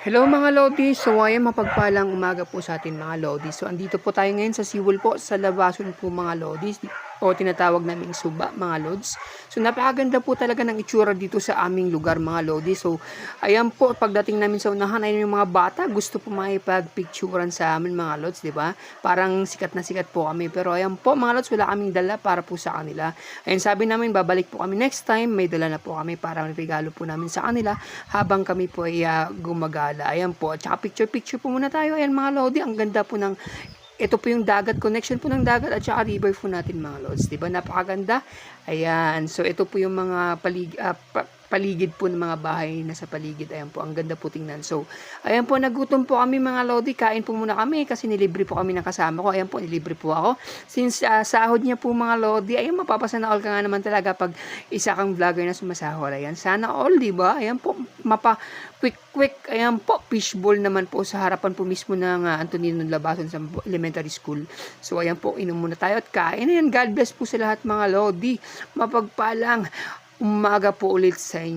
Hello mga Lodi, so ayan mapagpalang umaga po sa atin mga Lodi. So andito po tayo ngayon sa Siwol po, sa Labason po mga Lodi, o tinatawag naming Suba mga Lods. So napakaganda po talaga ng itsura dito sa aming lugar mga Lodi. So ayan po, pagdating namin sa unahan ay yung mga bata gusto po makipagpicturan sa amin mga Lods, di ba? Parang sikat na sikat po kami. Pero ayan po mga Lods, wala kaming dala para po sa kanila. Ayun sabi namin babalik po kami next time, may dala na po kami para regalo po namin sa kanila habang kami po ay gumagala. Ayan po. At saka picture po muna tayo. Ayan mga Lodi. Ang ganda po ng ito po yung dagat, connection po ng dagat at saka river po natin mga Lods. Diba? Napakaganda. Ayan. So ito po yung mga paligid po ng mga bahay na sa paligid. Ayan po, ang ganda po tingnan. So, ayan po, nagutom po kami mga Lodi. Kain po muna kami kasi nilibre po kami ng kasama ko. Ayan po, nilibre po ako. Since sahod niya po mga Lodi, ayan, mapapasana all ka nga naman talaga pag isa kang vlogger na sumasahod. Ayan, sana all, di ba? Ayan po, quick. Ayan po, fishbowl naman po sa harapan po mismo ng Antonino Labason sa elementary school. So, ayan po, inom muna tayo at kain. Ayan, God bless po sa lahat mga Lodi. Mapagpalang umaga po ulit sa inyo.